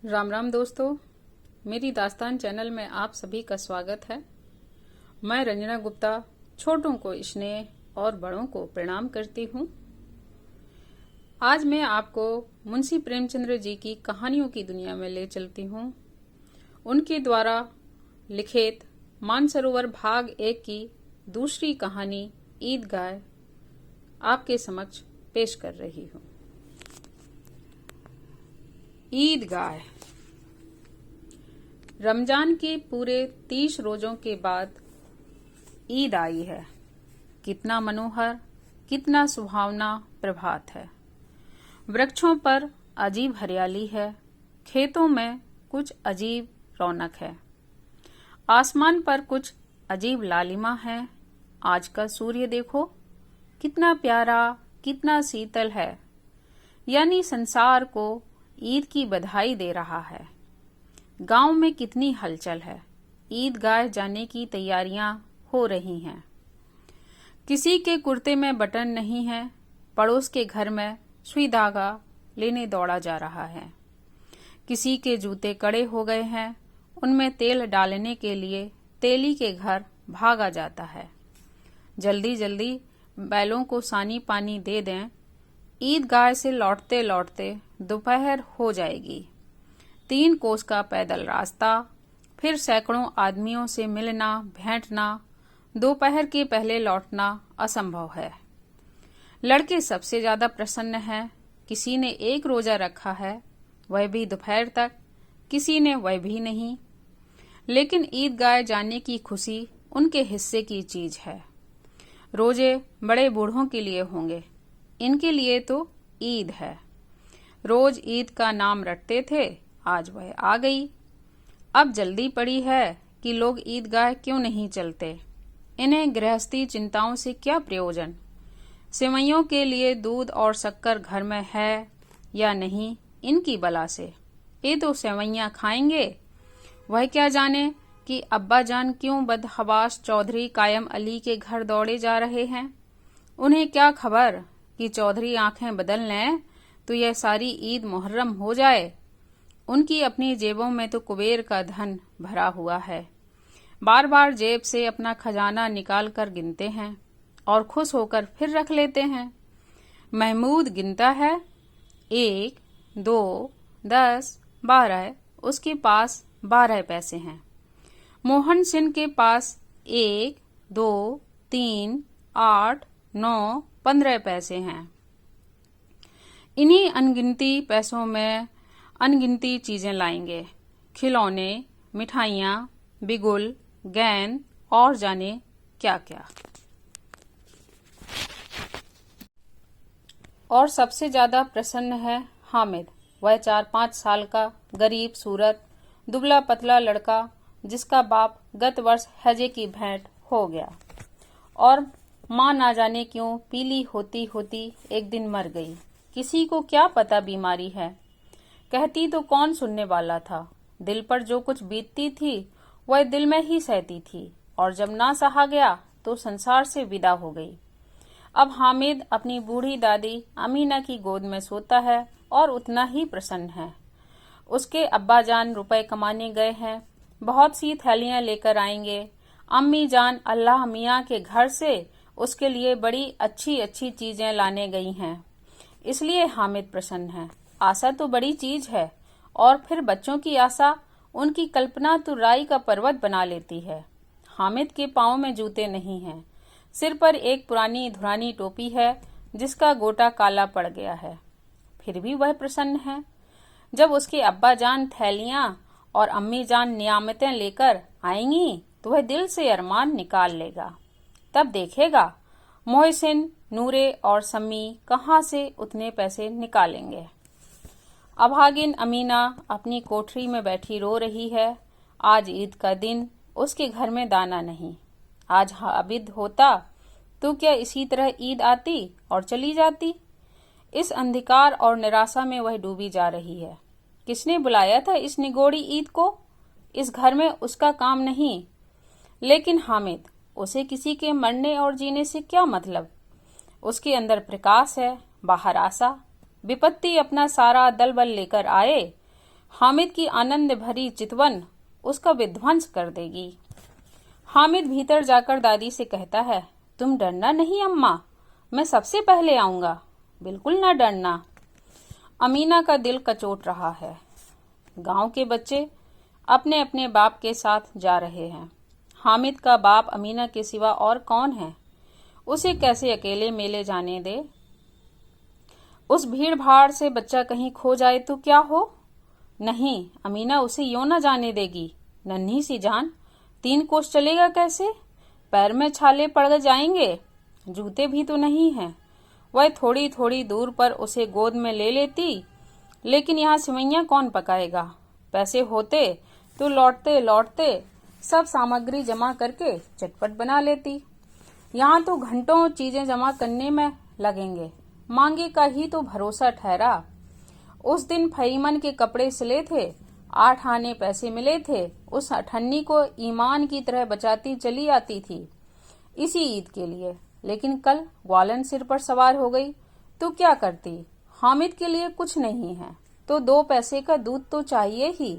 राम राम दोस्तों, मेरी दास्तान चैनल में आप सभी का स्वागत है। मैं रंजना गुप्ता छोटों को स्नेह और बड़ों को प्रणाम करती हूँ। आज मैं आपको मुंशी प्रेमचंद्र जी की कहानियों की दुनिया में ले चलती हूँ। उनके द्वारा लिखित मानसरोवर भाग 1 की दूसरी कहानी ईदगाह आपके समक्ष पेश कर रही हूँ। ईदगाह। रमजान के पूरे 30 रोजों के बाद ईद आई है। कितना मनोहर, कितना सुहावना प्रभात है। वृक्षों पर अजीब हरियाली है, खेतों में कुछ अजीब रौनक है, आसमान पर कुछ अजीब लालिमा है। आज का सूर्य देखो, कितना प्यारा, कितना शीतल है, यानी संसार को ईद की बधाई दे रहा है। गांव में कितनी हलचल है। ईदगाह जाने की तैयारियां हो रही हैं। किसी के कुर्ते में बटन नहीं है, पड़ोस के घर में सुई धागा लेने दौड़ा जा रहा है। किसी के जूते कड़े हो गए हैं, उनमें तेल डालने के लिए तेली के घर भागा जाता है। जल्दी जल्दी बैलों को सानी पानी दे दें। ईदगाह से लौटते लौटते दोपहर हो जाएगी। 3 कोस का पैदल रास्ता, फिर सैकड़ों आदमियों से मिलना भेंटना, दोपहर के पहले लौटना असंभव है। लड़के सबसे ज्यादा प्रसन्न हैं। किसी ने 1 रोजा रखा है, वह भी दोपहर तक, किसी ने वह भी नहीं। लेकिन ईदगाह जाने की खुशी उनके हिस्से की चीज है। रोजे बड़े बूढ़ों के लिए होंगे, इनके लिए तो ईद है। रोज ईद का नाम रटते थे, आज वह आ गई। अब जल्दी पड़ी है कि लोग ईदगाह क्यों नहीं चलते। इन्हें गृहस्थी चिंताओं से क्या प्रयोजन। सेवइयों के लिए दूध और शक्कर घर में है या नहीं, इनकी बला से। ये तो सेवइयां खाएंगे। वह क्या जाने कि अब्बा जान क्यों बदहवास चौधरी कायम अली के घर दौड़े जा रहे हैं। उन्हें क्या खबर कि चौधरी आंखें बदल लें तो यह सारी ईद मुहर्रम हो जाए। उनकी अपनी जेबों में तो कुबेर का धन भरा हुआ है। बार बार जेब से अपना खजाना निकाल कर गिनते हैं और खुश होकर फिर रख लेते हैं। महमूद गिनता है, 1, 2, 10, 12, उसके पास 12 पैसे हैं। मोहन सिंह के पास 1, 2, 3, 8, 9, 15 पैसे हैं। इन्हीं अनगिनती पैसों में अनगिनती चीजें लाएंगे। खिलौने, मिठाइयाँ, बिगुल, गेंद और जाने क्या क्या। और सबसे ज्यादा प्रसन्न है हामिद। वह 4-5 साल का गरीब सूरत दुबला पतला लड़का, जिसका बाप गत वर्ष हैजे की भेंट हो गया और माँ ना जाने क्यों पीली होती होती एक दिन मर गई। किसी को क्या पता बीमारी है, कहती तो कौन सुनने वाला था। दिल पर जो कुछ बीतती थी वह दिल में ही सहती थी, और जब ना सहा गया तो संसार से विदा हो गई। अब हामिद अपनी बूढ़ी दादी अमीना की गोद में सोता है और उतना ही प्रसन्न है। उसके अब्बा जान रुपए कमाने गए हैं, बहुत सी थैलियां लेकर आएंगे। अम्मी जान अल्लाह मियाँ के घर से उसके लिए बड़ी अच्छी अच्छी चीजें लाने गई हैं, इसलिए हामिद प्रसन्न है। आशा तो बड़ी चीज है, और फिर बच्चों की आशा, उनकी कल्पना तो राई का पर्वत बना लेती है। हामिद के पाँव में जूते नहीं हैं, सिर पर एक पुरानी धुरानी टोपी है जिसका गोटा काला पड़ गया है। फिर भी वह प्रसन्न है। जब उसके अब्बा जान थैलियां और अम्मी जान नियामतें लेकर आएंगी तो वह दिल से अरमान निकाल लेगा। तब देखेगा मोहसिन, नूरे और सम्मी कहाँ से उतने पैसे निकालेंगे। अभागिन अमीना अपनी कोठरी में बैठी रो रही है। आज ईद का दिन, उसके घर में दाना नहीं। आज आबिद होता तो क्या इसी तरह ईद आती और चली जाती। इस अंधकार और निराशा में वह डूबी जा रही है। किसने बुलाया था इस निगोड़ी ईद को। इस घर में उसका काम नहीं। लेकिन हामिद, उसे किसी के मरने और जीने से क्या मतलब। उसके अंदर प्रकाश है, बाहर आशा। विपत्ति अपना सारा दल बल लेकर आए, हामिद की आनंद भरी चितवन उसका विध्वंस कर देगी। हामिद भीतर जाकर दादी से कहता है, तुम डरना नहीं अम्मा, मैं सबसे पहले आऊंगा, बिल्कुल ना डरना। अमीना का दिल कचोट रहा है। गांव के बच्चे अपने अपने बाप के साथ जा रहे हैं। हामिद का बाप अमीना के सिवा और कौन है? उसे कैसे अकेले मेले जाने दे? उस भीड़ भाड़ से बच्चा कहीं खो जाए तो क्या हो? नहीं, अमीना उसे यूं न जाने देगी। नन्ही सी जान, 3 कोस चलेगा कैसे? पैर में छाले पड़ जाएंगे, जूते भी तो नहीं हैं। वह थोड़ी थोड़ी दूर पर उसे गोद में ले लेती, लेकिन यहाँ सिवैयां कौन पकाएगा? पैसे होते तो लौटते लौटते सब सामग्री जमा करके चटपट बना लेती। यहाँ तो घंटों चीजें जमा करने में लगेंगे। मांगे का ही तो भरोसा ठहरा। उस दिन फईमन के कपड़े सिले थे, 8 आने पैसे मिले थे। उस अठन्नी को ईमान की तरह बचाती चली आती थी इसी ईद के लिए। लेकिन कल ग्वालन सिर पर सवार हो गई तो क्या करती? हामिद के लिए कुछ नहीं है तो 2 पैसे का दूध तो चाहिए ही।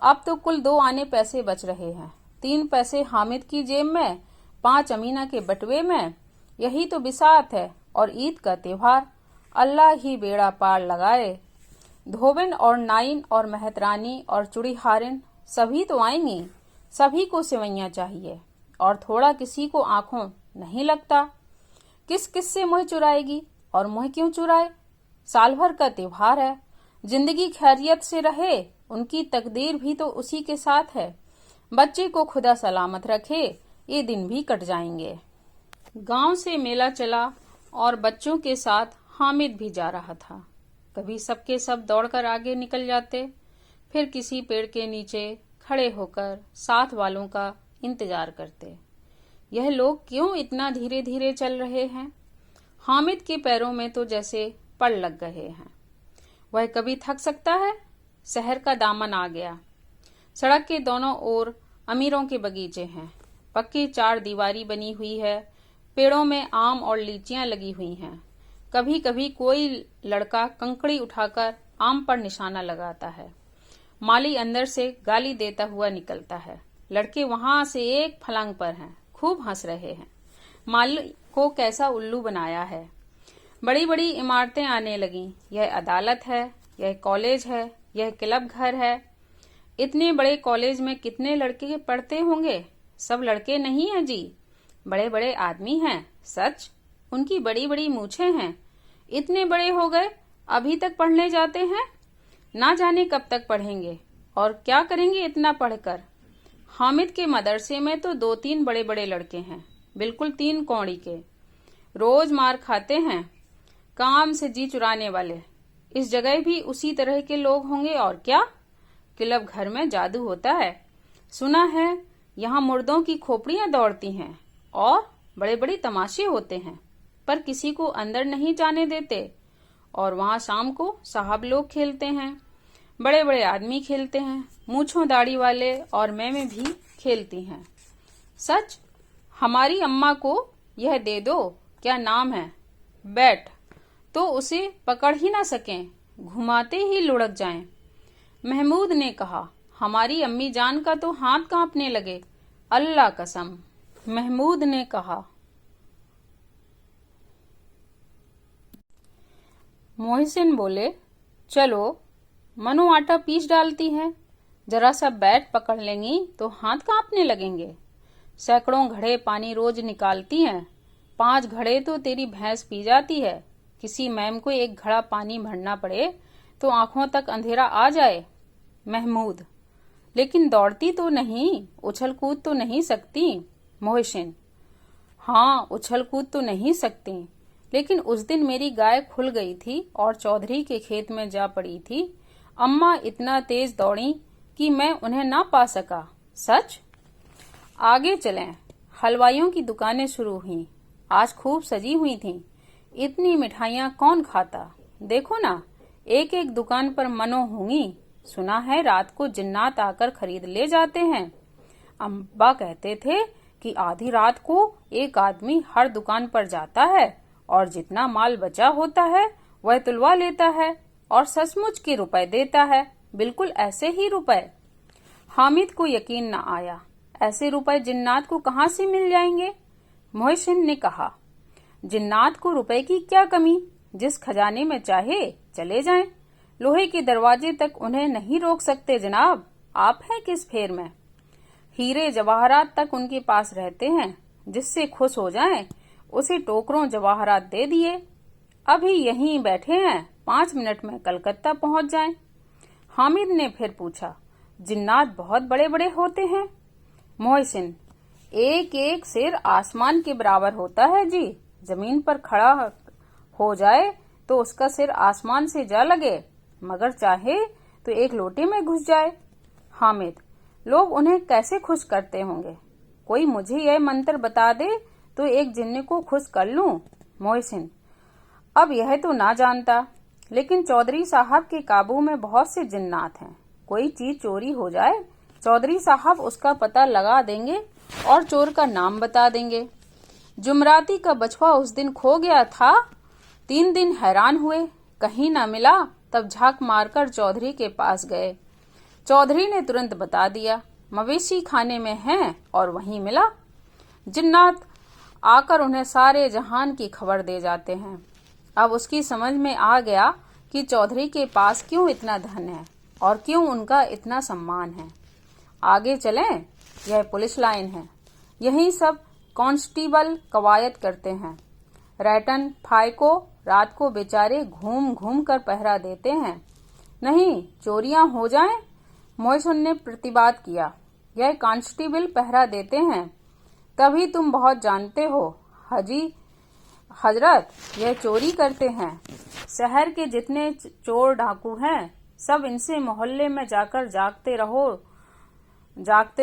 अब तो कुल 2 आने पैसे बच रहे हैं। 3 पैसे हामिद की जेब में, 5 अमीना के बटुए में। यही तो बिसात है और ईद का त्योहार। अल्लाह ही बेड़ा पार लगाए। धोबिन और नाइन और मेहतरानी और चुड़ीहारिन सभी तो आएंगी। सभी को सिवैयां चाहिए और थोड़ा किसी को आंखों नहीं लगता। किस किस से मुँह चुराएगी और मुँह क्यों चुराए? साल भर का त्योहार है। जिंदगी खैरियत से रहे, उनकी तकदीर भी तो उसी के साथ है। बच्चे को खुदा सलामत रखे, ये दिन भी कट जाएंगे। गांव से मेला चला और बच्चों के साथ हामिद भी जा रहा था। कभी सबके सब दौड़कर आगे निकल जाते, फिर किसी पेड़ के नीचे खड़े होकर साथ वालों का इंतजार करते। यह लोग क्यों इतना धीरे धीरे चल रहे हैं? हामिद के पैरों में तो जैसे पड़ लग गए हैं। वह कभी थक सकता है? शहर का दामन आ गया। सड़क के दोनों ओर अमीरों के बगीचे हैं। पक्की 4 दीवारी बनी हुई है। पेड़ों में आम और लीचियां लगी हुई हैं। कभी कभी कोई लड़का कंकड़ी उठाकर आम पर निशाना लगाता है। माली अंदर से गाली देता हुआ निकलता है। लड़के वहां से एक फलांग पर हैं, खूब हंस रहे हैं। माली को कैसा उल्लू बनाया है। बड़ी बड़ी इमारतें आने लगीं। यह अदालत है, यह कॉलेज है, यह क्लब घर है। इतने बड़े कॉलेज में कितने लड़के पढ़ते होंगे? सब लड़के नहीं हैं जी, बड़े बड़े आदमी हैं। सच, उनकी बड़ी बड़ी मूछें हैं। इतने बड़े हो गए, अभी तक पढ़ने जाते हैं। ना जाने कब तक पढ़ेंगे और क्या करेंगे इतना पढ़कर। हामिद के मदरसे में तो 2-3 बड़े बड़े लड़के हैं, बिल्कुल 3 कौड़ी के। रोज मार खाते हैं, काम से जी चुराने वाले। इस जगह भी उसी तरह के लोग होंगे और क्या। क्लब घर में जादू होता है। सुना है यहाँ मुर्दों की खोपड़ियां दौड़ती हैं और बड़े बड़े तमाशे होते हैं, पर किसी को अंदर नहीं जाने देते। और वहाँ शाम को साहब लोग खेलते हैं, बड़े बड़े आदमी खेलते हैं, मूछों दाढ़ी वाले और मैमें भी खेलती हैं। सच, हमारी अम्मा को यह दे दो, क्या नाम है, बैट, तो उसे पकड़ ही ना सकें, घुमाते ही लुढ़क जाएं। महमूद ने कहा। हमारी अम्मी जान का तो हाथ कांपने लगे। अल्लाह कसम, महमूद ने कहा। मोहसिन बोले, चलो मनु आटा पीस डालती है, जरा सा बैट पकड़ लेंगी तो हाथ कांपने लगेंगे। सैकड़ों घड़े पानी रोज निकालती हैं, 5 घड़े तो तेरी भैंस पी जाती है। किसी मैम को 1 घड़ा पानी भरना पड़े तो आंखों तक अंधेरा आ जाए। महमूद, लेकिन दौड़ती तो नहीं, उछल कूद तो नहीं सकती। मोहसिन, हाँ, उछल कूद तो नहीं सकती, लेकिन उस दिन मेरी गाय खुल गई थी और चौधरी के खेत में जा पड़ी थी। अम्मा इतना तेज दौड़ी कि मैं उन्हें ना पा सका। सच। आगे चलें। हलवाइयों की दुकानें शुरू हुई, आज खूब सजी हुई थीं। इतनी मिठाइयाँ कौन खाता? देखो ना, एक एक दुकान पर मनो होंगी। सुना है रात को जिन्नात आकर खरीद ले जाते हैं। अम्बा कहते थे कि आधी रात को एक आदमी हर दुकान पर जाता है और जितना माल बचा होता है वह तुलवा लेता है और सचमुच के रुपए देता है। बिल्कुल ऐसे ही रुपए। हामिद को यकीन न आया। ऐसे रुपए जिन्नात को कहाँ से मिल जाएंगे? मोहसिन ने कहा, जिन्नात को रुपए की क्या कमी, जिस खजाने में चाहे चले जाएं। लोहे के दरवाजे तक उन्हें नहीं रोक सकते जनाब, आप हैं किस फेर में। हीरे जवाहरात तक उनके पास रहते हैं, जिससे खुश हो जाएं उसे टोकरों जवाहरात दे दिए। अभी यहीं बैठे हैं, 5 मिनट में कलकत्ता पहुंच जाएं। हामिद ने फिर पूछा, जिन्नात बहुत बड़े बड़े होते हैं? मोहसिन, एक एक सिर आसमान के बराबर होता है जी। जमीन पर खड़ा हो जाए तो उसका सिर आसमान से जा लगे, मगर चाहे तो एक लोटे में घुस जाए। हामिद, लोग उन्हें कैसे खुश करते होंगे? कोई मुझे यह मंत्र बता दे तो एक जिन्ने को खुश कर लूं। मोहसिन, अब यह तो ना जानता, लेकिन चौधरी साहब के काबू में बहुत से जिन्नात हैं। कोई चीज चोरी हो जाए, चौधरी साहब उसका पता लगा देंगे और चोर का नाम बता देंगे। जुमराती का बछवा उस दिन खो गया था, 3 दिन हैरान हुए, कहीं ना मिला। तब झांक मारकर चौधरी के पास गए। चौधरी ने तुरंत बता दिया, मवेशी खाने में है और वहीं मिला। जिन्नात आकर उन्हें सारे जहान की खबर दे जाते हैं। अब उसकी समझ में आ गया कि चौधरी के पास क्यों इतना धन है और क्यों उनका इतना सम्मान है। आगे चलें, यह पुलिस लाइन है। यहीं सब कांस्टेबल कवायद करते हैं। रैटन फाई को रात को बेचारे घूम घूम कर पहरा देते हैं। नहीं, चोरियां हो जाएं। मोहसिन ने प्रतिवाद किया, यह कांस्टेबल पहरा देते हैं। तभी तुम बहुत जानते हो हाजी हजरत, यह चोरी करते हैं। शहर के जितने चोर डाकू हैं, सब इनसे मोहल्ले में जाकर जागते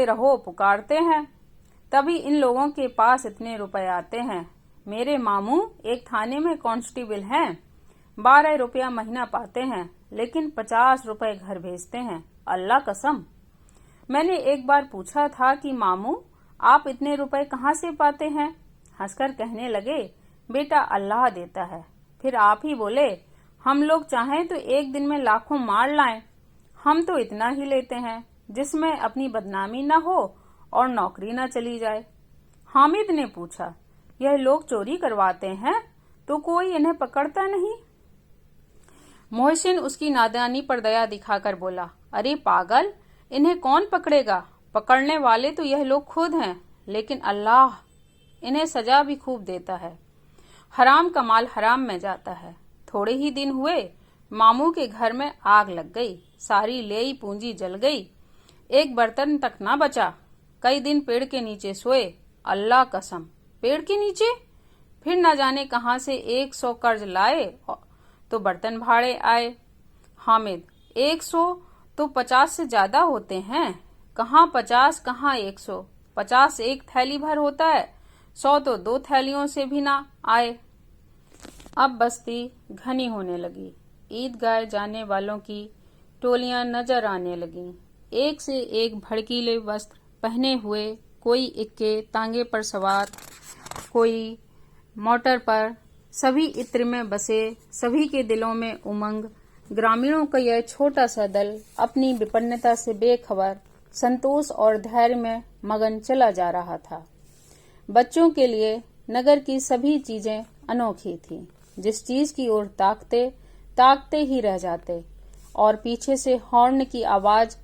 रहो पुकारते हैं। तभी इन लोगों के पास इतने रुपए आते हैं। मेरे मामू एक थाने में कांस्टेबल हैं, 12 रुपया महीना पाते हैं, लेकिन 50 रुपए घर भेजते हैं। अल्लाह कसम। मैंने एक बार पूछा था कि मामू आप इतने रुपए कहाँ से पाते हैं? हंसकर कहने लगे, बेटा अल्लाह देता है। फिर आप ही बोले, हम लोग चाहें तो एक दिन में लाखों मार लाएं। हम तो इतना ही लेते हैं जिसमें अपनी बदनामी न हो और नौकरी न चली जाए। हामिद ने पूछा, यह लोग चोरी करवाते हैं तो कोई इन्हें पकड़ता नहीं? मोहसिन उसकी नादानी पर दया दिखाकर बोला, अरे पागल, इन्हें कौन पकड़ेगा? पकड़ने वाले तो यह लोग खुद हैं, लेकिन अल्लाह इन्हें सजा भी खूब देता है। हराम का माल हराम में जाता है। थोड़े ही दिन हुए, मामू के घर में आग लग गई, सारी लेई पूंजी जल गई, एक बर्तन तक ना बचा। कई दिन पेड़ के नीचे सोए। अल्लाह कसम, पेड़ के नीचे? फिर न जाने कहां से 100 कर्ज लाए तो बर्तन भाड़े आए। हामिद, 100 तो 50 से ज्यादा होते हैं। कहाँ 50, कहाँ 100? 50 एक थैली भर होता है, 100 तो 2 थैलियों से भी ना आए। अब बस्ती घनी होने लगी। ईद गाए जाने वालों की टोलियां नजर आने लगीं। एक से एक भड़कीले वस्त्र पहने हुए, कोई इक्के तांगे पर सवार, कोई मोटर पर, सभी इत्र में बसे, सभी के दिलों में उमंग। ग्रामीणों का यह छोटा सा दल अपनी विपन्नता से बेखबर, संतोष और धैर्य में मगन चला जा रहा था। बच्चों के लिए नगर की सभी चीजें अनोखी थीं। जिस चीज की ओर ताकते ही रह जाते और पीछे से हॉर्न की आवाज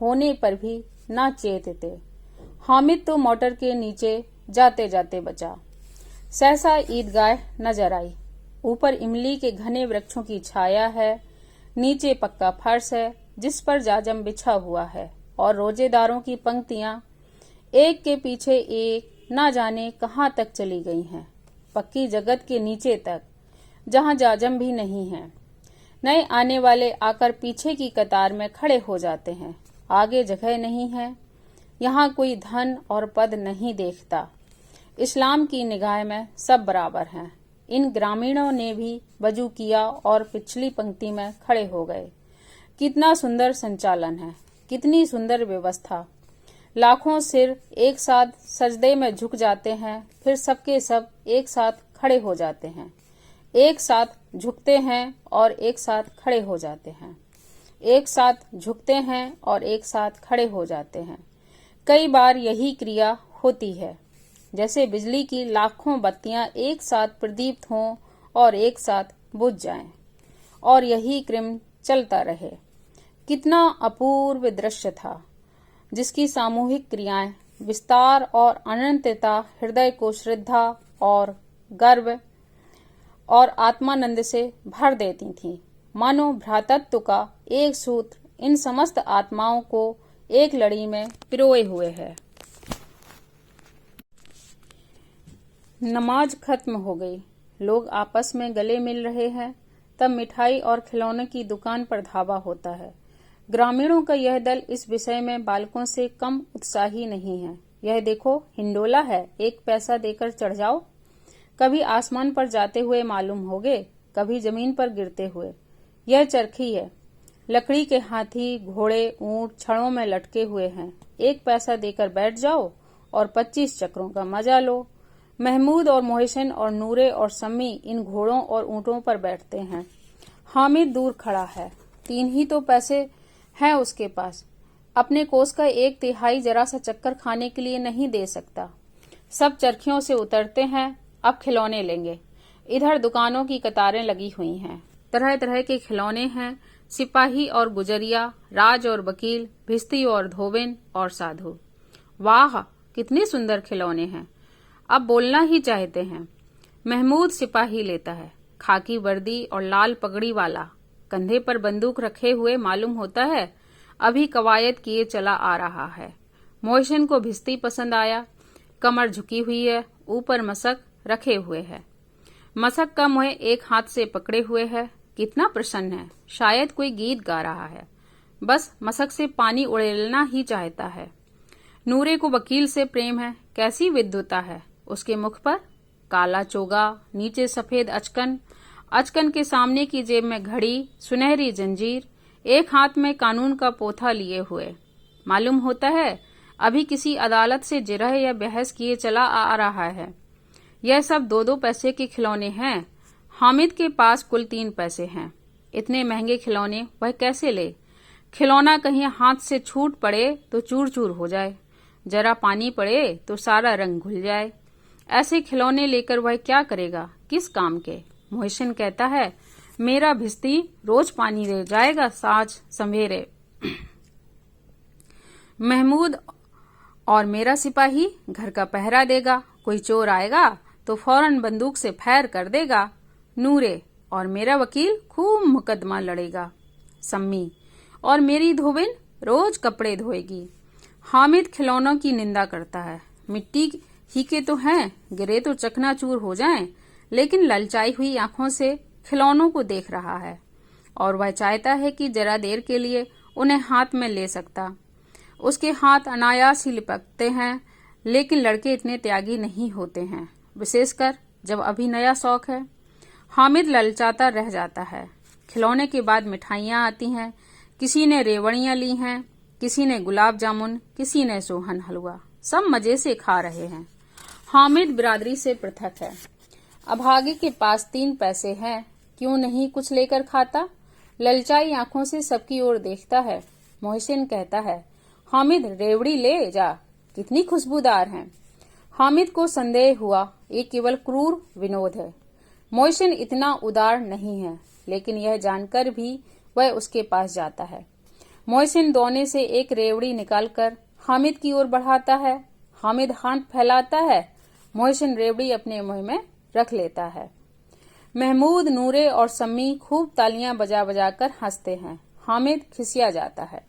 होने पर भी न चेतते। हामिद तो मोटर के नीचे जाते जाते बचा। सहसा ईदगाह नजर आई। ऊपर इमली के घने वृक्षों की छाया है, नीचे पक्का फर्श है जिस पर जाजम बिछा हुआ है और रोजेदारों की पंक्तियां एक के पीछे एक न जाने कहां तक चली गई हैं, पक्की जगत के नीचे तक, जहां जाजम भी नहीं है। नए आने वाले आकर पीछे की कतार में खड़े हो जाते हैं। आगे जगह नहीं है। यहाँ कोई धन और पद नहीं देखता। इस्लाम की निगाह में सब बराबर हैं। इन ग्रामीणों ने भी वजू किया और पिछली पंक्ति में खड़े हो गए। कितना सुंदर संचालन है, कितनी सुंदर व्यवस्था। लाखों सिर एक साथ सजदे में झुक जाते हैं, फिर सबके सब एक साथ खड़े हो जाते हैं, एक साथ झुकते हैं और एक साथ खड़े हो जाते हैं। एक साथ झुकते हैं और एक साथ खड़े हो जाते हैं। कई बार यही क्रिया होती है, जैसे बिजली की लाखों बत्तियां एक साथ प्रदीप्त हों और एक साथ बुझ जाएं, और यही क्रम चलता रहे। कितना अपूर्व दृश्य था, जिसकी सामूहिक क्रियाएं, विस्तार और अनंतता हृदय को श्रद्धा और गर्व और आत्मानंद से भर देती थीं। मानो भ्रातृत्व का एक सूत्र इन समस्त आत्माओं को एक लड़ी में पिरोए हुए है। नमाज खत्म हो गई, लोग आपस में गले मिल रहे हैं। तब मिठाई और खिलौने की दुकान पर धावा होता है। ग्रामीणों का यह दल इस विषय में बालकों से कम उत्साही नहीं है। यह देखो, हिंडोला है, 1 पैसा देकर चढ़ जाओ। कभी आसमान पर जाते हुए मालूम होगे, कभी जमीन पर गिरते हुए। यह चरखी है, लकड़ी के हाथी, घोड़े, ऊंट छड़ों में लटके हुए हैं। 1 पैसा देकर बैठ जाओ और 25 चक्रों का मजा लो। महमूद और मोहसिन और नूरे और सम्मी इन घोड़ों और ऊंटों पर बैठते हैं। हामिद दूर खड़ा है, 3 ही तो पैसे हैं उसके पास। अपने कोस का 1/3 जरा सा चक्कर खाने के लिए नहीं दे सकता। सब चरखियों से उतरते हैं, अब खिलौने लेंगे। इधर दुकानों की कतारें लगी हुई हैं, तरह तरह के खिलौने हैं, सिपाही और गुजरिया, राज और वकील, भिस्ती और धोबिन और साधु। वाह, कितने सुंदर खिलौने हैं, अब बोलना ही चाहते हैं। महमूद सिपाही लेता है, खाकी वर्दी और लाल पगड़ी वाला, कंधे पर बंदूक रखे हुए मालूम होता है अभी कवायद किए चला आ रहा है। मोहसिन को भिस्ती पसंद आया, कमर झुकी हुई है, ऊपर मशक रखे हुए है। मशक का मुंह एक हाथ से पकड़े हुए है, कितना प्रसन्न है, शायद कोई गीत गा रहा है, बस मशक से पानी उड़ेलना ही चाहता है। नूरे को वकील से प्रेम है, कैसी विद्वता है उसके मुख पर। काला चोगा, नीचे सफेद अचकन, अचकन के सामने की जेब में घड़ी, सुनहरी जंजीर, एक हाथ में कानून का पोथा लिए हुए। मालूम होता है अभी किसी अदालत से जिरह या बहस किए चला आ रहा है। यह सब 2-2 पैसे के खिलौने हैं। हामिद के पास कुल 3 पैसे हैं। इतने महंगे खिलौने वह कैसे ले? खिलौना कहीं हाथ से छूट पड़े तो चूर चूर हो जाए, जरा पानी पड़े तो सारा रंग घुल जाए। ऐसे खिलौने लेकर वह क्या करेगा, किस काम के? मोहसिन कहता है, मेरा भिस्ती रोज पानी ले जाएगा साँझ सवेरे। महमूद और मेरा सिपाही घर का पहरा देगा, कोई चोर आएगा तो फौरन बंदूक से फैर कर देगा। नूरे और मेरा वकील खूब मुकदमा लड़ेगा। सम्मी और मेरी धोबिन रोज कपड़े धोएगी। हामिद खिलौनों की निंदा करता है, मिट्टी ही के तो हैं, गिरे तो चकनाचूर हो जाएं, लेकिन ललचाई हुई आंखों से खिलौनों को देख रहा है और वह चाहता है कि जरा देर के लिए उन्हें हाथ में ले सकता। उसके हाथ अनायास ही लिपकते हैं, लेकिन लड़के इतने त्यागी नहीं होते हैं, विशेषकर जब अभी नया शौक है। हामिद ललचाता रह जाता है। खिलौने के बाद मिठाइयाँ आती हैं। किसी ने रेवड़ियाँ ली हैं, किसी ने गुलाब जामुन, किसी ने सोहन हलवा। सब मजे से खा रहे हैं। हामिद बिरादरी से पृथक है। अभागे के पास 3 पैसे हैं, क्यों नहीं कुछ लेकर खाता? ललचाई आंखों से सबकी ओर देखता है। मोहसिन कहता है, हामिद रेवड़ी ले जा, कितनी खुशबूदार हैं। हामिद को संदेह हुआ ये केवल क्रूर विनोद है। मोहसिन इतना उदार नहीं है, लेकिन यह जानकर भी वह उसके पास जाता है। मोहसिन दोने से एक रेवड़ी निकालकर हामिद की ओर बढ़ाता है। हामिद हाथ फैलाता है, मोहसिन रेवड़ी अपने मुंह में रख लेता है। महमूद, नूरे और सम्मी खूब तालियां बजा बजा कर हंसते हैं। हामिद खिसिया जाता है।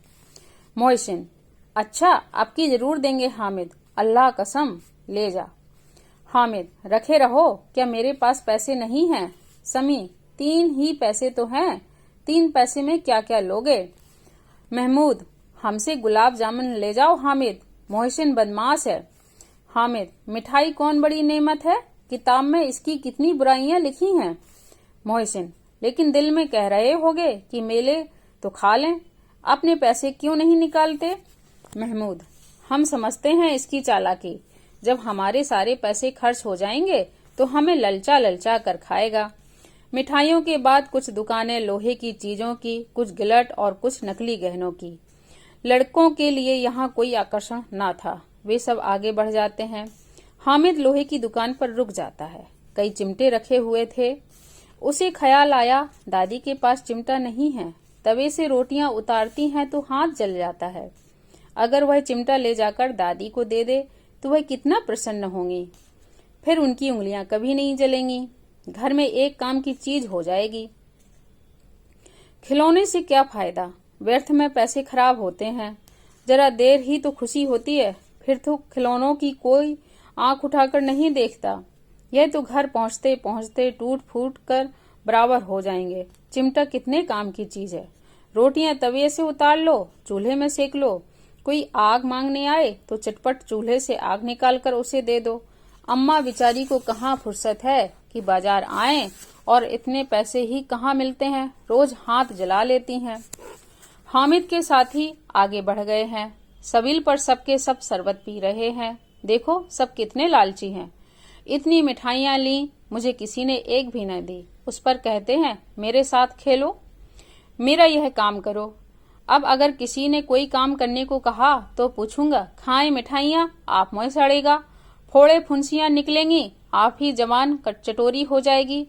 मोहसिन, अच्छा आपकी जरूर देंगे हामिद, अल्लाह कसम, ले जा। हामिद, रखे रहो, क्या मेरे पास पैसे नहीं हैं? सम्मी, 3 ही पैसे तो हैं, 3 पैसे में क्या क्या लोगे? महमूद, हमसे गुलाब जामुन ले जाओ हामिद, मोहसिन बदमाश है। हामिद, मिठाई कौन बड़ी नेमत है, किताब में इसकी कितनी बुराइयां लिखी हैं। मोहसिन, लेकिन दिल में कह रहे होगे कि मेले तो खा लें, अपने पैसे क्यों नहीं निकालते? महमूद, हम समझते हैं इसकी चालाकी, जब हमारे सारे पैसे खर्च हो जाएंगे तो हमें ललचा ललचा कर खाएगा। मिठाइयों के बाद कुछ दुकानें लोहे की चीजों की, कुछ गिलट और कुछ नकली गहनों की। लड़कों के लिए यहाँ कोई आकर्षण ना था। वे सब आगे बढ़ जाते हैं। हामिद लोहे की दुकान पर रुक जाता है। कई चिमटे रखे हुए थे। उसे ख्याल आया, दादी के पास चिमटा नहीं है। तवे से रोटियां उतारती हैं तो हाथ जल जाता है। अगर वह चिमटा ले जाकर दादी को दे दे तो वह कितना प्रसन्न होंगी। फिर उनकी उंगलियां कभी नहीं जलेंगी। घर में एक काम की चीज हो जाएगी। खिलौने से क्या फायदा, व्यर्थ में पैसे खराब होते हैं। जरा देर ही तो खुशी होती है, फिर तो खिलौनों की कोई आंख उठाकर नहीं देखता। यह तो घर पहुंचते पहुंचते टूट फूट कर बराबर हो जाएंगे। चिमटा कितने काम की चीज है। रोटियां तवे से उतार लो, चूल्हे में सेक लो। कोई आग मांगने आए तो चटपट चूल्हे से आग निकाल कर उसे दे दो। अम्मा बेचारी को कहाँ फुर्सत है कि बाजार आए, और इतने पैसे ही कहाँ मिलते हैं, रोज हाथ जला लेती हैं। हामिद के साथी आगे बढ़ गए हैं। सबील पर सबके सब शरबत पी रहे हैं। देखो सब कितने लालची हैं। इतनी मिठाइयां ली, मुझे किसी ने एक भी न दी। उस पर कहते हैं मेरे साथ खेलो, मेरा यह काम करो। अब अगर किसी ने कोई काम करने को कहा तो पूछूंगा, खाएं मिठाइयां, आप मुंह सड़ेगा, फोड़े फुंसियां निकलेंगी, आप ही जवान कटचटोरी हो जाएगी।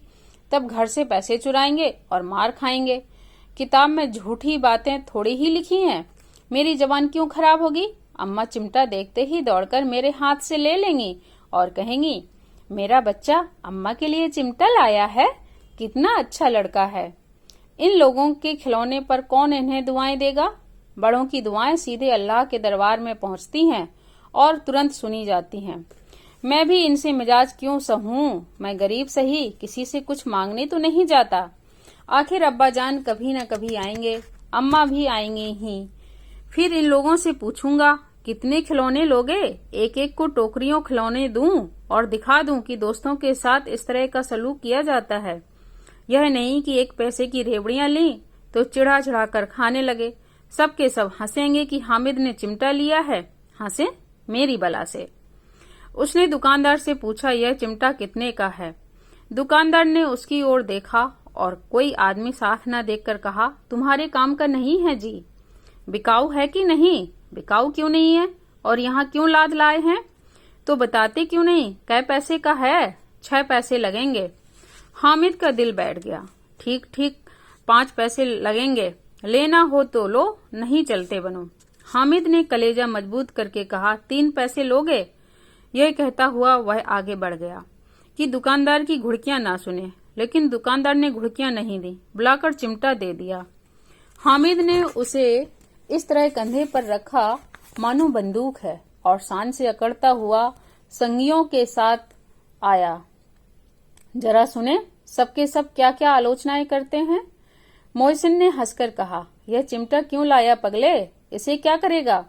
तब घर से पैसे चुराएंगे और मार खाएंगे। किताब में झूठी बातें थोड़ी ही लिखी हैं, मेरी जबान क्यों खराब होगी। अम्मा चिमटा देखते ही दौड़कर मेरे हाथ से ले लेंगी और कहेंगी, मेरा बच्चा अम्मा के लिए चिमटा लाया है, कितना अच्छा लड़का है। इन लोगों के खिलौने पर कौन इन्हें दुआएं देगा। बड़ों की दुआएं सीधे अल्लाह के दरबार में पहुंचती हैं और तुरंत सुनी जाती हैं। मैं भी इनसे मिजाज क्यों सहूं, मैं गरीब सही, किसी से कुछ मांगने तो नहीं जाता। आखिर अब्बा जान कभी न कभी आएंगे, अम्मा भी आएंगी ही। फिर इन लोगों से पूछूंगा, कितने खिलौने लोगे। एक एक को टोकरियों खिलौने दूं और दिखा दूं कि दोस्तों के साथ इस तरह का सलूक किया जाता है। यह नहीं कि एक पैसे की रेवड़ियां ली तो चिढ़ा चिढ़ा कर खाने लगे। सबके सब हंसेंगे कि हामिद ने चिमटा लिया है। हंसे मेरी बला से। उसने दुकानदार से पूछा, यह चिमटा कितने का है। दुकानदार ने उसकी ओर देखा और कोई आदमी साथ न देखकर कहा, तुम्हारे काम का नहीं है जी। बिकाऊ है कि नहीं। बिकाऊ क्यों नहीं है और यहाँ क्यों लाद लाए हैं, तो बताते क्यों नहीं। कै पैसे का है। 6 पैसे लगेंगे। हामिद का दिल बैठ गया। ठीक ठीक 5 पैसे लगेंगे, लेना हो तो लो, नहीं चलते बनो। हामिद ने कलेजा मजबूत करके कहा, 3 पैसे लोगे। यह कहता हुआ वह आगे बढ़ गया कि दुकानदार की घुड़कियां ना सुने, लेकिन दुकानदार ने घुड़कियां नहीं दी, बुलाकर चिमटा दे दिया। हामिद ने उसे इस तरह कंधे पर रखा मानो बंदूक है और शान से अकड़ता हुआ संगियों के साथ आया। जरा सुने सबके सब क्या क्या आलोचनाएं करते हैं। मोहसिन ने हंसकर कहा, यह चिमटा क्यों लाया पगले, इसे क्या करेगा।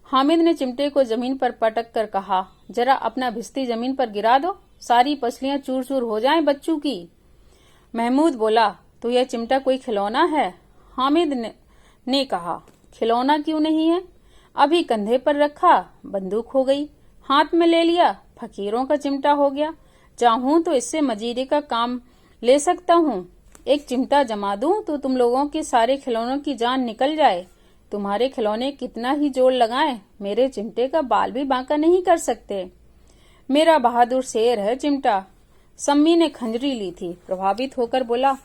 हामिद ने चिमटे को जमीन पर पटक कर कहा, जरा अपना भिस्ती जमीन पर गिरा दो, सारी पसलियां चूर चूर हो जाएं बच्चों की। महमूद बोला, तो यह चिमटा कोई खिलौना है। हामिद ने कहा, खिलौना क्यों नहीं है, अभी कंधे पर रखा बंदूक हो गई, हाथ में ले लिया फकीरों का चिमटा हो गया। चाहूं तो इससे मजीरे का काम ले सकता हूँ। एक चिमटा जमा दूं तो तुम लोगों के सारे खिलौनों की जान निकल जाए। तुम्हारे खिलौने कितना ही जोर लगाएं, मेरे चिमटे का बाल भी बांका नहीं कर सकते। मेरा बहादुर शेर है चिमटा। सम्मी ने खंजरी ली थी, प्रभावित होकर बोला,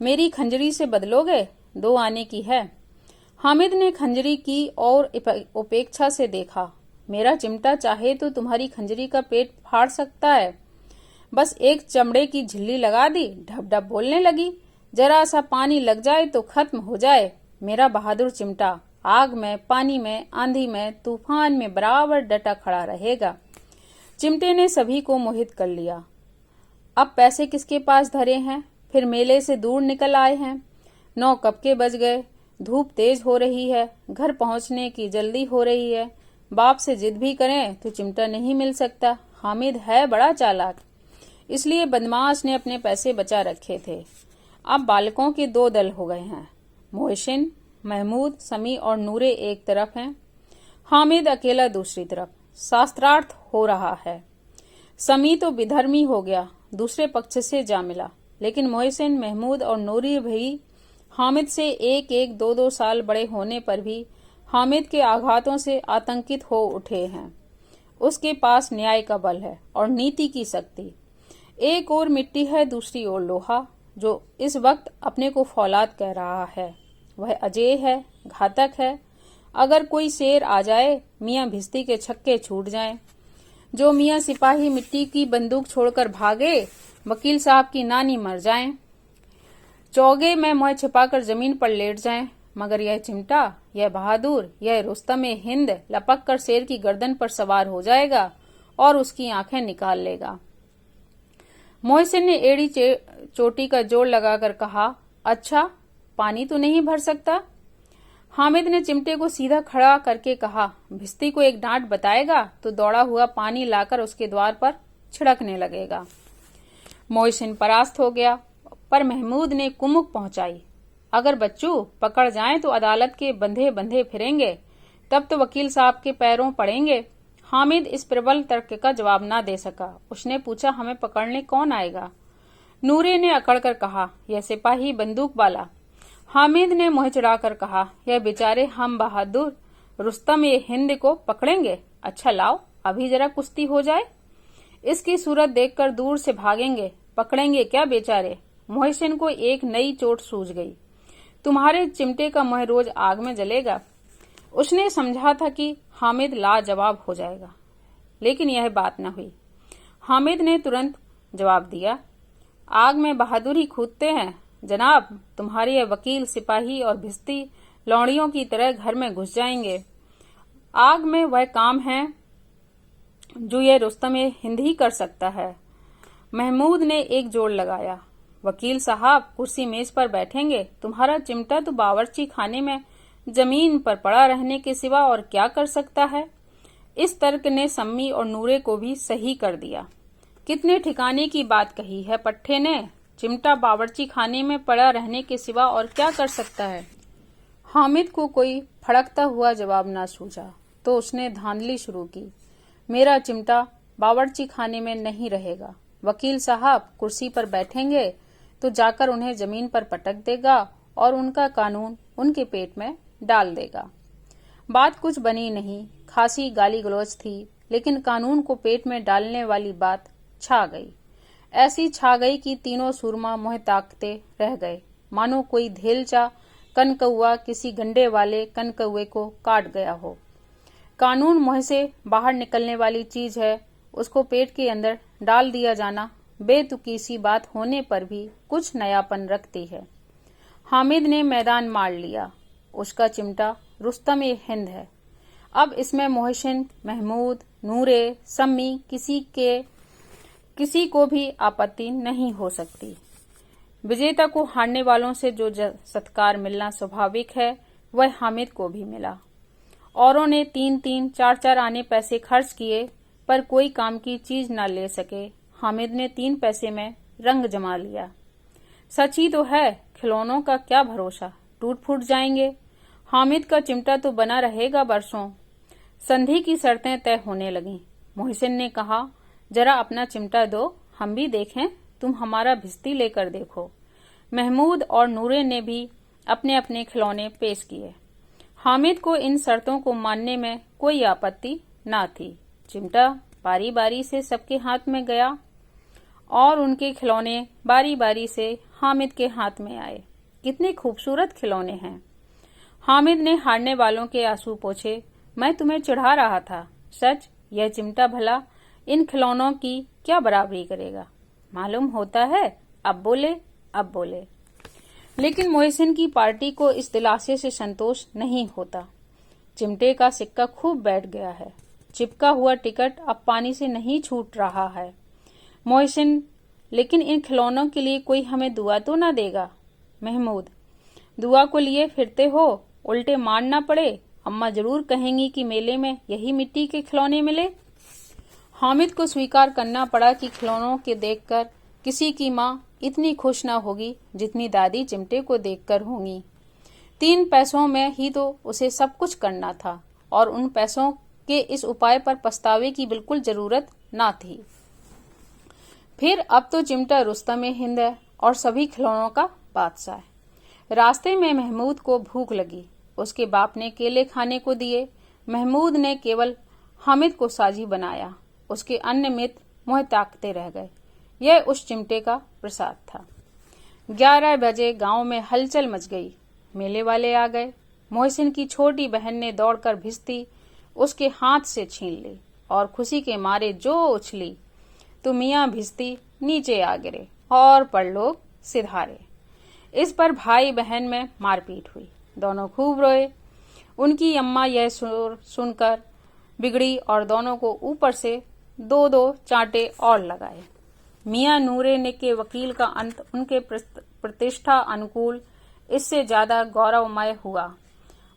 मेरी खंजरी से बदलोगे, 2 आने की है। हामिद ने खंजरी की और उपेक्षा से देखा, मेरा चिमटा चाहे तो तुम्हारी खंजरी का पेट फाड़ सकता है। बस एक चमड़े की झिल्ली लगा दी, ढप ढप बोलने लगी, जरा सा पानी लग जाए तो खत्म हो जाए। मेरा बहादुर चिमटा आग में, पानी में, आंधी में, तूफान में बराबर डटा खड़ा रहेगा। चिमटे ने सभी को मोहित कर लिया। अब पैसे किसके पास धरे हैं, फिर मेले से दूर निकल आए हैं। 9 कब के बज गए, धूप तेज हो रही है, घर पहुंचने की जल्दी हो रही है। बाप से जिद भी करें तो चिमटा नहीं मिल सकता। हामिद है बड़ा चालाक, इसलिए बदमाश ने अपने पैसे बचा रखे थे। अब बालकों के 2 दल हो गए हैं। मोहसिन, महमूद, समी और नूरे एक तरफ हैं, हामिद अकेला दूसरी तरफ। शास्त्रार्थ हो रहा है। समी तो विधर्मी हो गया, दूसरे पक्ष से जा मिला। लेकिन मोहसिन, महमूद और नूरी भी हामिद से एक एक दो दो साल बड़े होने पर भी हामिद के आघातों से आतंकित हो उठे हैं। उसके पास न्याय का बल है और नीति की शक्ति। एक ओर मिट्टी है, दूसरी ओर लोहा, जो इस वक्त अपने को फौलाद कह रहा है। वह अजेय है, घातक है। अगर कोई शेर आ जाए, मियाँ भिस्ती के छक्के छूट जाएं। जो मियाँ सिपाही मिट्टी की बंदूक छोड़कर भागे, वकील साहब की नानी मर जाएं। चौगे में मुंह छिपाकर जमीन पर लेट जाएं। मगर यह चिमटा, यह बहादुर, यह रुस्तम-ए-हिंद लपक कर शेर की गर्दन पर सवार हो जाएगा और उसकी आंखें निकाल लेगा। मोहसिन ने एड़ी चोटी का जोड़ लगाकर कहा, अच्छा, पानी तो नहीं भर सकता? हामिद ने चिमटे को सीधा खड़ा करके कहा, भिस्ती को एक डांट बताएगा तो दौड़ा हुआ पानी लाकर उसके द्वार पर छिड़कने लगेगा। मोहसिन परास्त हो गया, पर महमूद ने कुमुक पहुंचाई। अगर बच्चू पकड़ जाएं तो अदालत के बंधे बंधे फिरेंगे, तब तो वकील साहब के पैरों पड़ेंगे। हामिद इस प्रबल तर्क का जवाब ना दे सका। उसने पूछा, हमें पकड़ने कौन आएगा? नूरे ने अकड़कर कहा, यह सिपाही बंदूक वाला। हामिद ने मुंह चढ़ाकर कहा, यह बेचारे हम बहादुर रुस्तम-ए-हिंद को पकड़ेंगे? अच्छा लाओ, अभी जरा कुश्ती हो जाए। इसकी सूरत देखकर दूर से भागेंगे, पकड़ेंगे क्या बेचारे? मोहसिन को एक नई चोट सूझ गई। तुम्हारे चिमटे का मुंह रोज आग में जलेगा। उसने समझा था कि हामिद लाजवाब हो जाएगा, लेकिन यह बात न हुई। हामिद ने तुरंत जवाब दिया, आग में बहादुरी कूदते हैं जनाब। तुम्हारे ये वकील, सिपाही और भिस्ती लौड़ियों की तरह घर में घुस जाएंगे। आग में वह काम है जो ये रुस्तम-ए-हिंद ही कर सकता है। महमूद ने एक जोड़ लगाया, वकील साहब कुर्सी मेज पर बैठेंगे। तुम्हारा चिमटा तो बावर्ची खाने में जमीन पर पड़ा रहने के सिवा और क्या कर सकता है? इस तर्क ने सम्मी और नूरे को भी सही कर दिया। कितने ठिकाने की बात कही है पट्टे ने। चिमटा बावर्ची खाने में पड़ा रहने के सिवा और क्या कर सकता है? हामिद को कोई फड़कता हुआ जवाब ना सूझा, तो उसने धांधली शुरू की, मेरा चिमटा बावर्ची खाने में नहीं रहेगा। वकील साहब कुर्सी पर बैठेंगे तो जाकर उन्हें जमीन पर पटक देगा और उनका कानून उनके पेट में डाल देगा। बात कुछ बनी नहीं, खासी गाली गलौज थी, लेकिन कानून को पेट में डालने वाली बात छा गई। ऐसी छा गई कि तीनों सूरमा मुंह ताकते रह गए, मानो कोई धेलचा कनकौआ किसी गंडे वाले कनकौए को काट गया हो। कानून मुंह से बाहर निकलने वाली चीज है, उसको पेट के अंदर डाल दिया जाना बेतुकी सी बात होने पर भी कुछ नयापन रखती है। हामिद ने मैदान मार लिया। उसका चिमटा रुस्तम-ए-हिंद है। अब इसमें मोहसिन, महमूद, नूरे, सम्मी किसी को भी आपत्ति नहीं हो सकती। विजेता को हारने वालों से जो सत्कार मिलना स्वाभाविक है, वह हामिद को भी मिला। औरों ने 3-3, 4-4 आने पैसे खर्च किए, पर कोई काम की चीज न ले सके। हामिद ने 3 पैसे में रंग जमा लिया। सच ही तो है, खिलौनों का क्या भरोसा, टूट फूट जाएंगे। हामिद का चिमटा तो बना रहेगा बरसों। संधि की शर्तें तय होने लगीं। मोहसिन ने कहा, जरा अपना चिमटा दो, हम भी देखें। तुम हमारा भिस्ती लेकर देखो। महमूद और नूरे ने भी अपने अपने खिलौने पेश किए। हामिद को इन शर्तों को मानने में कोई आपत्ति न थी। चिमटा बारी बारी से सबके हाथ में गया और उनके खिलौने बारी बारी से हामिद के हाथ में आए। कितने खूबसूरत खिलौने हैं। हामिद ने हारने वालों के आंसू पोंछे। मैं तुम्हें चिढ़ा रहा था। सच, यह चिमटा भला इन खिलौनों की क्या बराबरी करेगा? मालूम होता है। अब बोले। लेकिन मोहसिन की पार्टी को इस दिलासे से संतोष नहीं होता। चिमटे का सिक्का खूब बैठ गया है। चिपका हुआ टिकट अब पानी से नहीं छूट रहा है। मोहसिन, लेकिन इन खिलौनों के लिए कोई हमें दुआ तो ना देगा? महमूद, दुआ को लिए फिरते हो, उल्टे मार ना पड़े। अम्मा जरूर कहेंगी कि मेले में यही मिट्टी के खिलौने मिले। हामिद को स्वीकार करना पड़ा कि खिलौनों के देखकर किसी की माँ इतनी खुश ना होगी जितनी दादी चिमटे को देखकर होंगी। 3 पैसों में ही तो उसे सब कुछ करना था और उन पैसों के इस उपाय पर पछतावे की बिल्कुल जरूरत ना थी। फिर अब तो चिमटा रुस्तम-ए-हिंद है और सभी खिलौनों का बादशाह। रास्ते में महमूद को भूख लगी। उसके बाप ने केले खाने को दिए। महमूद ने केवल हामिद को साजी बनाया। उसके अन्य मित्र मुंह ताकते रह गए। यह उस चिमटे का प्रसाद था। 11 बजे गांव में हलचल मच गई। मेले वाले आ गए। मोहसिन की छोटी बहन ने दौड़कर भिश्ती उसके हाथ से छीन ली और खुशी के मारे जो उछली तो मियाँ भिश्ती नीचे आ गिरे और परलोक सिधारे। इस पर भाई बहन में मारपीट हुई। दोनों खूब रोए। उनकी अम्मा यह सुनकर बिगड़ी और दोनों को ऊपर से 2-2 चांटे और लगाए। मियाँ नूरे ने के वकील का अंत उनके प्रतिष्ठा अनुकूल इससे ज्यादा गौरवमय हुआ।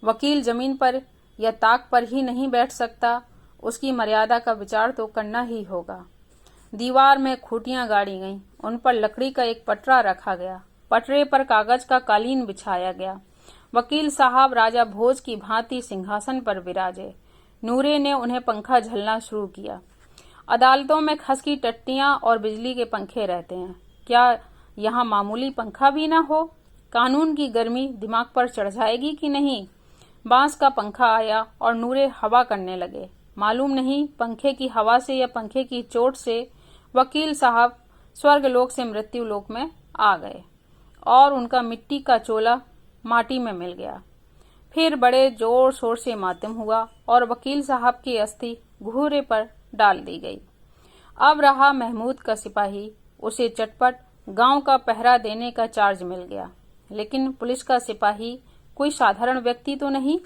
वकील जमीन पर या ताक पर ही नहीं बैठ सकता, उसकी मर्यादा का विचार तो करना ही होगा। दीवार में खूंटियां गाड़ी गईं, उन पर लकड़ी का एक पटरा रखा गया। पटरे पर कागज का कालीन बिछाया गया। वकील साहब राजा भोज की भांति सिंहासन पर विराजे। नूरे ने उन्हें पंखा झलना शुरू किया। अदालतों में खस की टट्टियां और बिजली के पंखे रहते हैं, क्या यहाँ मामूली पंखा भी ना हो? कानून की गर्मी दिमाग पर चढ़ जाएगी कि नहीं? बांस का पंखा आया और नूरे हवा करने लगे। मालूम नहीं पंखे की हवा से या पंखे की चोट से वकील साहब स्वर्गलोक से मृत्युलोक में आ गए और उनका मिट्टी का चोला माटी में मिल गया। फिर बड़े जोर शोर से मातम हुआ और वकील साहब की अस्थि घूरे पर डाल दी गई। अब रहा महमूद का सिपाही। उसे चटपट गांव का पहरा देने का चार्ज मिल गया। लेकिन पुलिस का सिपाही कोई साधारण व्यक्ति तो नहीं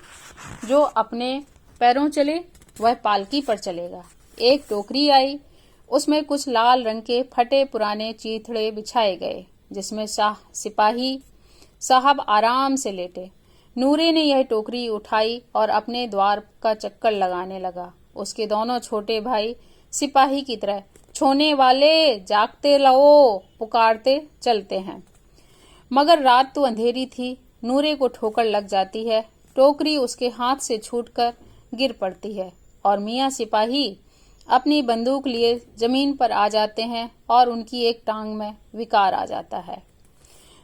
जो अपने पैरों चले, वह पालकी पर चलेगा। एक टोकरी आई, उसमें कुछ लाल रंग के फटे पुराने चीथड़े बिछाए गए, जिसमें सिपाही साहब आराम से लेटे। नूरे ने यह टोकरी उठाई और अपने द्वार का चक्कर लगाने लगा। उसके दोनों छोटे भाई सिपाही की तरह छोने वाले जागते लो पुकारते चलते हैं। मगर रात तो अंधेरी थी। नूरे को ठोकर लग जाती है। टोकरी उसके हाथ से छूटकर गिर पड़ती है और मियाँ सिपाही अपनी बंदूक लिए जमीन पर आ जाते हैं और उनकी एक टांग में विकार आ जाता है।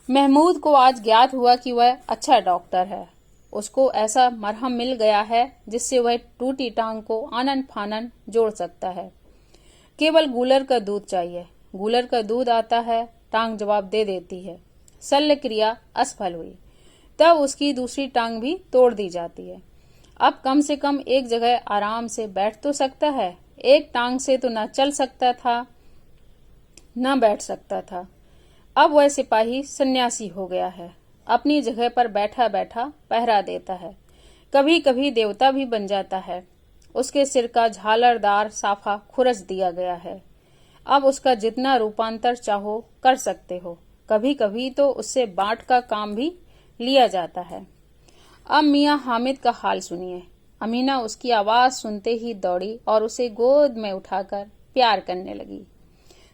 महमूद को आज ज्ञात हुआ कि वह अच्छा डॉक्टर है। उसको ऐसा मरहम मिल गया है जिससे वह टूटी टांग को आनन फानन जोड़ सकता है। केवल गूलर का दूध चाहिए। गूलर का दूध आता है, टांग जवाब दे देती है। शल्य क्रिया असफल हुई, तब उसकी दूसरी टांग भी तोड़ दी जाती है। अब कम से कम एक जगह आराम से बैठ तो सकता है। एक टांग से तो न चल सकता था न बैठ सकता था। अब वह सिपाही सन्यासी हो गया है। अपनी जगह पर बैठा बैठा पहरा देता है। कभी कभी देवता भी बन जाता है। उसके सिर का झालरदार साफा खुरच दिया गया है। अब उसका जितना रूपांतर चाहो कर सकते हो। कभी कभी तो उससे बांट का काम भी लिया जाता है। अब मियाँ हामिद का हाल सुनिए। अमीना उसकी आवाज सुनते ही दौड़ी और उसे गोद में उठाकर प्यार करने लगी।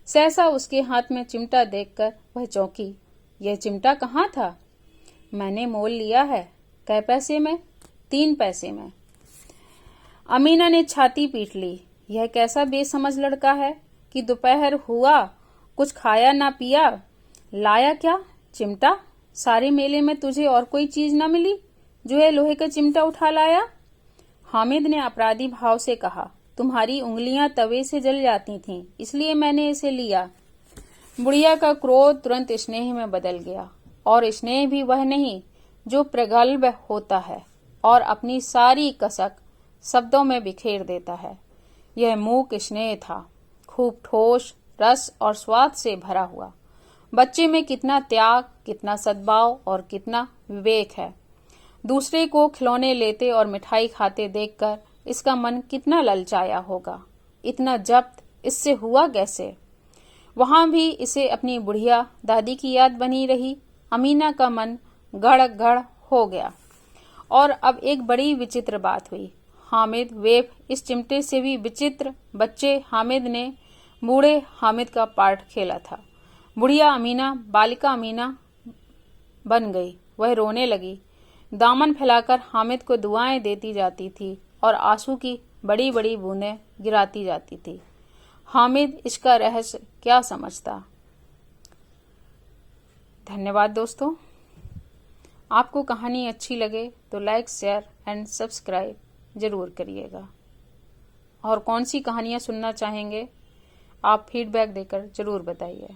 सहसा उसके हाथ में चिमटा देखकर वह चौंकी। यह चिमटा कहाँ था? मैंने मोल लिया है। कै पैसे में? 3 पैसे में। अमीना ने छाती पीट ली। यह कैसा बेसमझ लड़का है कि दोपहर हुआ कुछ खाया ना पिया, लाया क्या? चिमटा? सारे मेले में तुझे और कोई चीज न मिली जो है लोहे का चिमटा उठा लाया? हामिद ने अपराधी भाव से कहा, तुम्हारी उंगलियां तवे से जल जाती थीं, इसलिए मैंने इसे लिया। बुढ़िया का क्रोध तुरंत स्नेह में बदल गया, और स्नेह भी वह नहीं जो प्रगल्भ होता है और अपनी सारी कसक शब्दों में बिखेर देता है। यह मूक स्नेह था, खूब ठोस, रस और स्वाद से भरा हुआ। बच्चे में कितना त्याग, कितना सद्भाव और कितना विवेक है। दूसरे को खिलौने लेते और मिठाई खाते देखकर इसका मन कितना ललचाया होगा। इतना जब्त इससे हुआ कैसे? वहां भी इसे अपनी बुढ़िया दादी की याद बनी रही। अमीना का मन गड़ गड़ हो गया। और अब एक बड़ी विचित्र बात हुई। हामिद वेफ इस चिमटे से भी विचित्र बच्चे हामिद ने बूढ़े हामिद का पार्ट खेला था। बुढ़िया अमीना बालिका अमीना बन गई। वह रोने लगी, दामन फैलाकर हामिद को दुआएं देती जाती थी और आंसू की बड़ी बड़ी बूंदें गिराती जाती थी। हामिद इसका रहस्य क्या समझता? धन्यवाद दोस्तों। आपको कहानी अच्छी लगे तो लाइक, शेयर एंड सब्सक्राइब जरूर करिएगा। और कौन सी कहानियाँ सुनना चाहेंगे आप फीडबैक देकर जरूर बताइए।